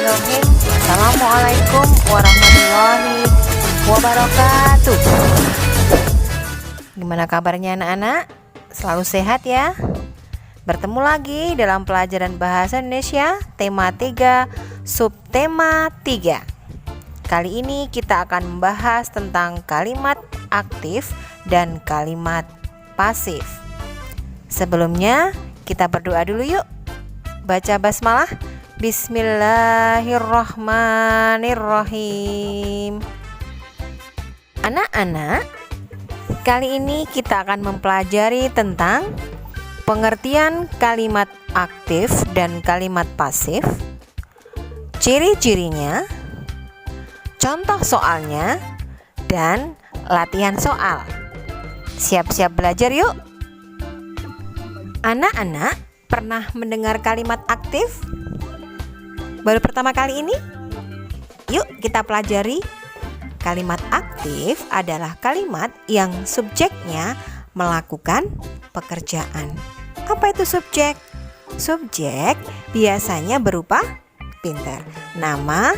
Bismillahirrahmanirrahim. Assalamualaikum warahmatullahi wabarakatuh. Gimana kabarnya anak-anak? Selalu sehat ya? Bertemu lagi dalam pelajaran bahasa Indonesia tema 3 subtema 3. Kali ini kita akan membahas tentang kalimat aktif dan kalimat pasif. Sebelumnya kita berdoa dulu yuk. Baca basmalah. Bismillahirrahmanirrahim. Anak-anak, kali ini kita akan mempelajari tentang pengertian kalimat aktif dan kalimat pasif, ciri-cirinya, contoh soalnya, dan latihan soal. Siap-siap belajar yuk. Anak-anak pernah mendengar kalimat aktif? Baru pertama kali ini? Yuk kita pelajari. Kalimat aktif adalah kalimat yang subjeknya melakukan pekerjaan. Apa itu subjek? Subjek biasanya berupa pinter, nama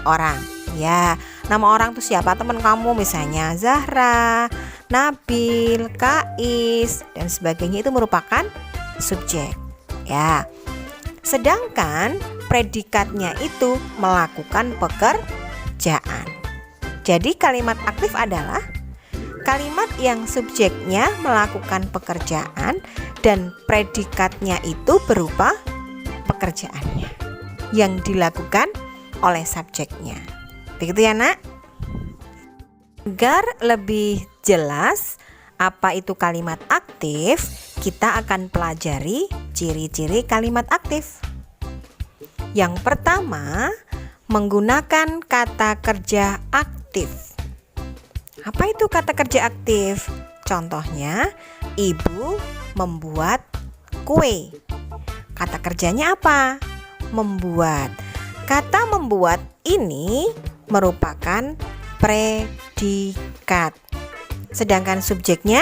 orang. Ya, nama orang itu siapa? Teman kamu misalnya Zahra, Nabil, Kais, dan sebagainya itu merupakan subjek. Ya. Sedangkan predikatnya itu melakukan pekerjaan. Jadi kalimat aktif adalah kalimat yang subjeknya melakukan pekerjaan dan predikatnya itu berupa pekerjaannya yang dilakukan oleh subjeknya. Begitu ya, Nak? Agar lebih jelas apa itu kalimat aktif, kita akan pelajari ciri-ciri kalimat aktif. Yang pertama, menggunakan kata kerja aktif. Apa itu kata kerja aktif? Contohnya, ibu membuat kue. Kata kerjanya apa? Membuat. Kata membuat ini merupakan predikat. Sedangkan subjeknya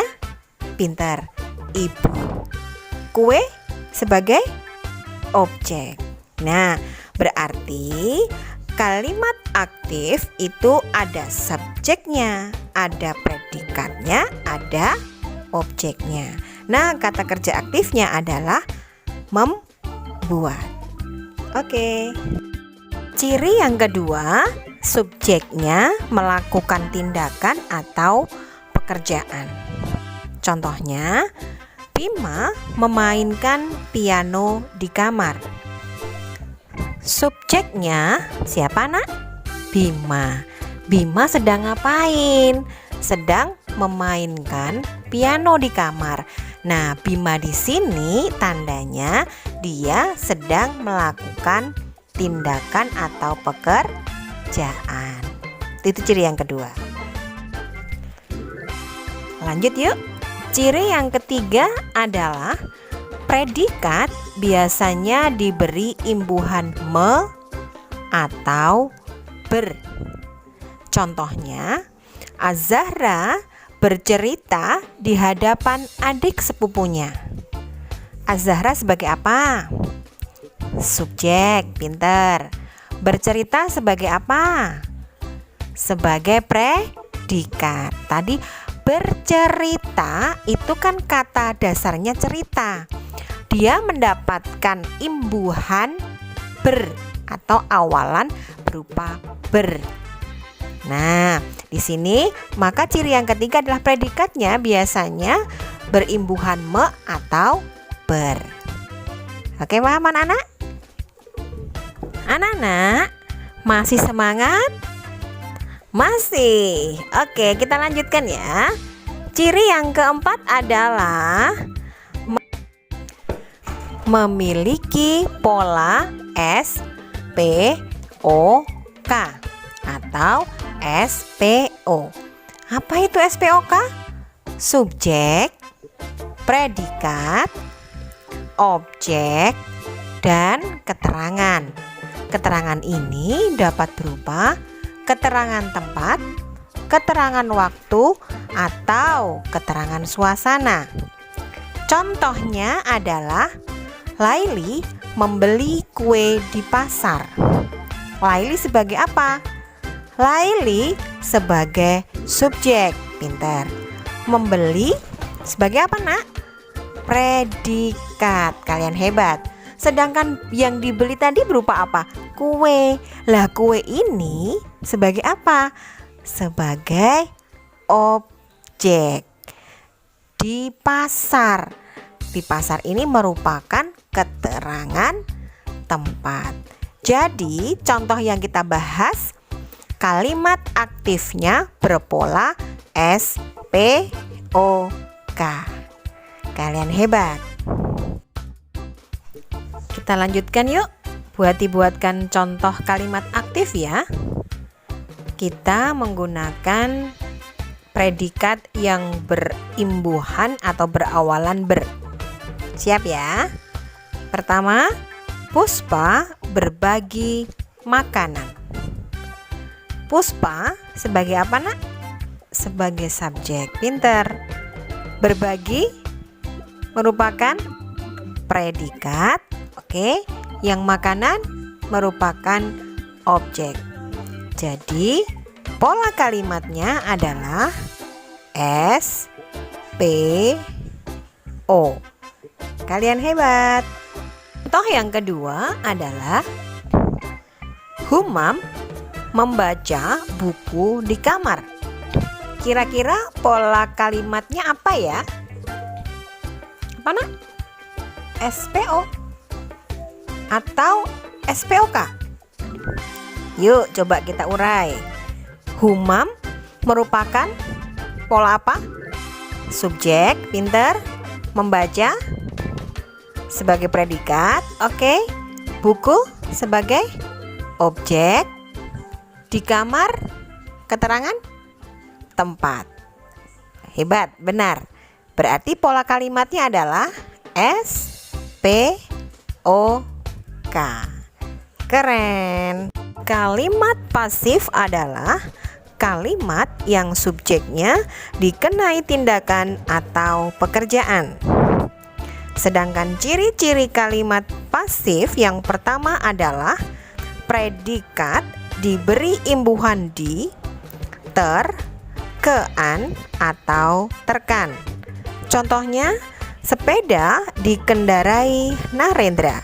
pintar, ibu. Kue sebagai objek. Nah, berarti kalimat aktif itu ada subjeknya, ada predikatnya, ada objeknya. Nah, kata kerja aktifnya adalah membuat. Oke. Ciri yang kedua, subjeknya melakukan tindakan atau pekerjaan. Contohnya, Bima memainkan piano di kamar. Subjeknya siapa, Nak? Bima. Bima sedang ngapain? Sedang memainkan piano di kamar. Nah, Bima di sini tandanya dia sedang melakukan tindakan atau pekerjaan. Itu ciri yang kedua. Lanjut yuk. Ciri yang ketiga adalah predikat biasanya diberi imbuhan me atau ber. Contohnya, Az-Zahra bercerita di hadapan adik sepupunya. Az-Zahra sebagai apa? Subjek, pinter. Bercerita sebagai apa? Sebagai predikat. Tadi bercerita itu kan kata dasarnya cerita. Dia mendapatkan imbuhan ber atau awalan berupa ber. Nah, di sini maka ciri yang ketiga adalah predikatnya biasanya berimbuhan me atau ber. Oke, paham anak-anak? Anak-anak, masih semangat? Masih. Oke, kita lanjutkan ya. Ciri yang keempat adalah memiliki pola SPOK atau SPO. Apa itu SPOK? Subjek, predikat, objek, dan keterangan. Keterangan ini dapat berupa keterangan tempat, keterangan waktu, atau keterangan suasana. Contohnya adalah Laili membeli kue di pasar. Laili sebagai apa? Laili sebagai subjek. Pintar. Membeli sebagai apa, Nak? Predikat. Kalian hebat. Sedangkan yang dibeli tadi berupa apa? Kue. Lah, kue ini sebagai apa? Sebagai objek. Di pasar. Di pasar ini merupakan keterangan tempat. Jadi, contoh yang kita bahas, kalimat aktifnya berpola SPOK. Kalian hebat. Kita lanjutkan yuk. Buatkan contoh kalimat aktif ya. Kita menggunakan predikat yang berimbuhan atau berawalan ber. Siap ya? Pertama, Puspa berbagi makanan. Puspa sebagai apa, Nak? Sebagai subjek. Pinter. Berbagi merupakan predikat. Oke, yang makanan merupakan objek. Jadi, pola kalimatnya adalah SPO. Kalian hebat. Contoh yang kedua adalah Humam membaca buku di kamar. Kira-kira pola kalimatnya apa ya? Apa, Nak? SPO atau SPOK? Yuk coba kita urai. Humam merupakan pola apa? Subjek. Pinter. Membaca sebagai predikat. Oke. Buku sebagai objek. Di kamar keterangan tempat. Hebat, benar. Berarti pola kalimatnya adalah SPOK. Keren. Kalimat pasif adalah kalimat yang subjeknya dikenai tindakan atau pekerjaan. Sedangkan ciri-ciri kalimat pasif yang pertama adalah predikat diberi imbuhan di, ter, kean, atau terkan. Contohnya, sepeda dikendarai Narendra.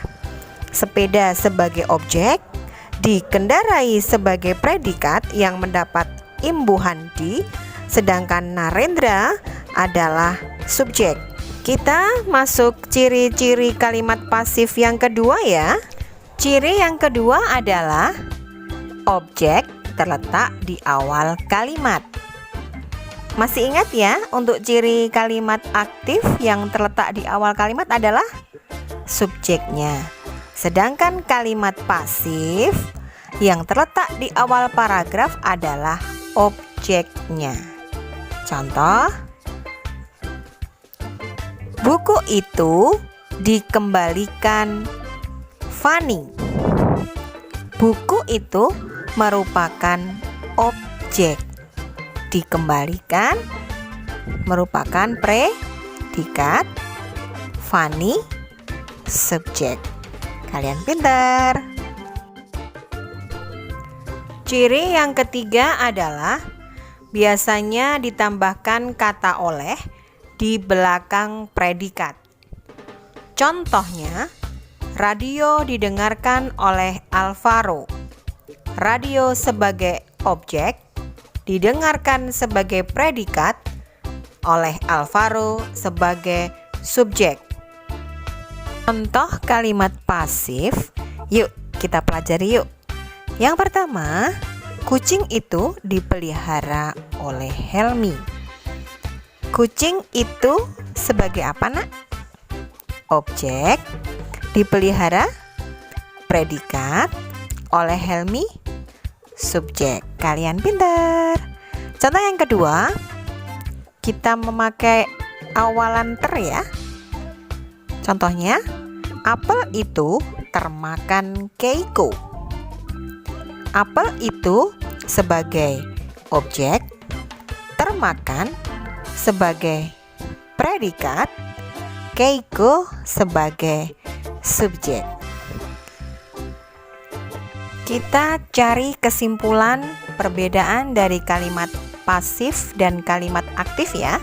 Sepeda sebagai objek dikendarai sebagai predikat yang mendapat imbuhan di, sedangkan Narendra adalah subjek. Kita masuk ciri-ciri kalimat pasif yang kedua ya. Ciri yang kedua adalah objek terletak di awal kalimat. Masih ingat ya, untuk ciri kalimat aktif yang terletak di awal kalimat adalah subjeknya. Sedangkan kalimat pasif yang terletak di awal paragraf adalah objeknya. Contoh, buku itu dikembalikan Fani. Buku itu merupakan objek. Dikembalikan merupakan predikat. Fani subjek. Kalian pintar. Ciri yang ketiga adalah biasanya ditambahkan kata oleh di belakang predikat. Contohnya, radio didengarkan oleh Alvaro. Radio sebagai objek didengarkan sebagai predikat, oleh Alvaro sebagai subjek. Contoh kalimat pasif, yuk kita pelajari yuk. Yang pertama, kucing itu dipelihara oleh Helmi. Kucing itu sebagai apa, Nak? Objek. Dipelihara predikat, oleh Helmi subjek. Kalian pintar. Contoh yang kedua, kita memakai awalan ter ya. Contohnya, apel itu termakan Keiko. Apel itu sebagai objek, termakan sebagai predikat, Keiko sebagai subjek. Kita cari kesimpulan perbedaan dari kalimat pasif dan kalimat aktif ya.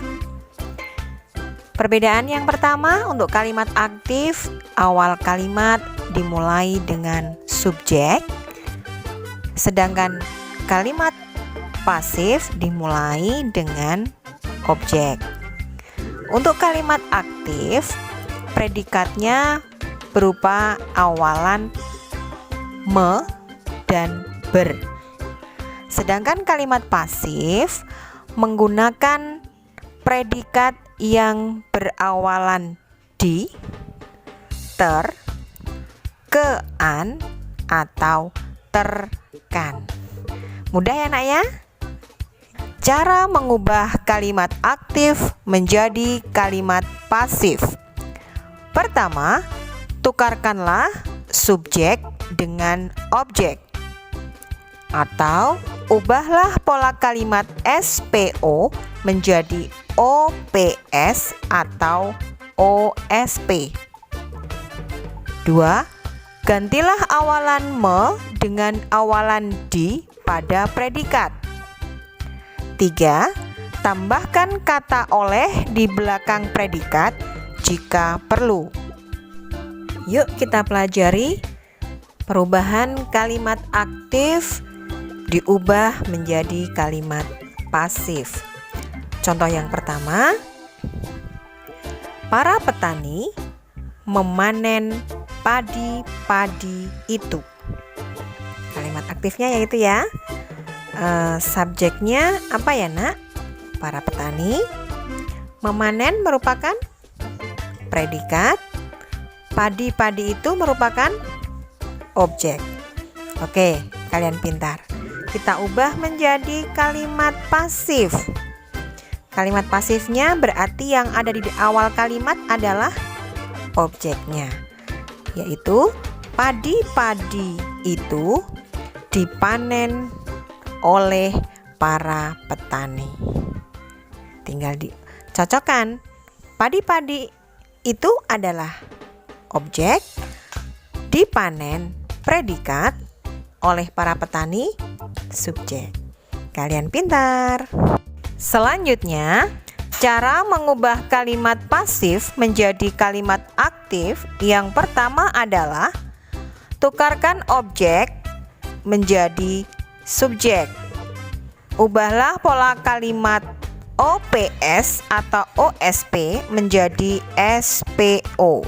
Perbedaan yang pertama untuk kalimat aktif, awal kalimat dimulai dengan subjek, sedangkan kalimat pasif dimulai dengan objek. Untuk kalimat aktif, predikatnya berupa awalan me dan ber. Sedangkan kalimat pasif menggunakan predikat yang berawalan di, ter, kean, atau terkan. Mudah ya nak ya? Cara mengubah kalimat aktif menjadi kalimat pasif. Pertama, tukarkanlah subjek dengan objek. Atau ubahlah pola kalimat SPO menjadi OPS atau OSP. 2. Gantilah awalan me dengan awalan di pada predikat. 3. Tambahkan kata oleh di belakang predikat jika perlu. Yuk kita pelajari perubahan kalimat aktif diubah menjadi kalimat pasif. Contoh yang pertama, para petani memanen padi-padi itu. Kalimat aktifnya yaitu ya, subjeknya apa ya nak? Para petani. Memanen merupakan predikat, padi-padi itu merupakan objek. Oke, kalian pintar. Kita ubah menjadi kalimat pasif. Kalimat pasifnya berarti yang ada di awal kalimat adalah objeknya, yaitu padi-padi itu dipanen oleh para petani. Tinggal dicocokkan. Padi-padi itu adalah objek, dipanen predikat, oleh para petani subjek. Kalian pintar. Selanjutnya, cara mengubah kalimat pasif menjadi kalimat aktif yang pertama adalah tukarkan objek menjadi subjek. Ubahlah pola kalimat OPS atau OSP menjadi SPO.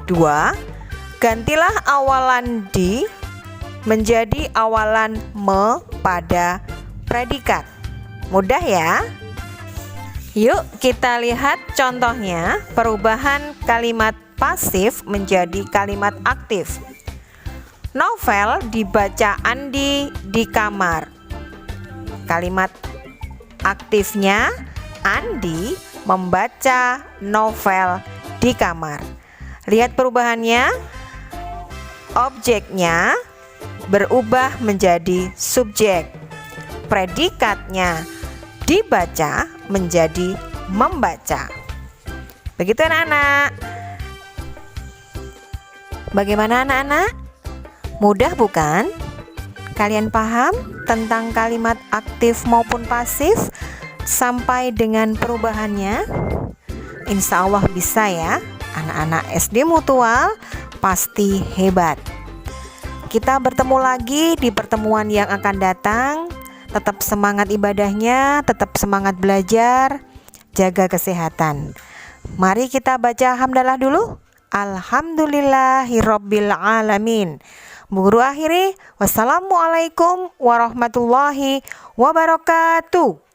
2. Gantilah awalan di menjadi awalan me pada predikat. Mudah ya? Yuk kita lihat contohnya perubahan kalimat pasif menjadi kalimat aktif. Novel dibaca Andi di kamar. Kalimat aktifnya Andi membaca novel di kamar. Lihat perubahannya. Objeknya berubah menjadi subjek. Predikatnya dibaca menjadi membaca. Begitu anak-anak. Bagaimana anak-anak? Mudah bukan? Kalian paham tentang kalimat aktif maupun pasif sampai dengan perubahannya? Insya Allah bisa ya. Anak-anak SD Mutual pasti hebat. Kita bertemu lagi di pertemuan yang akan datang. Tetap semangat ibadahnya, tetap semangat belajar, jaga kesehatan. Mari kita baca hamdalah dulu. Alhamdulillahirabbil alamin. Guru akhiri, wassalamualaikum warahmatullahi wabarakatuh.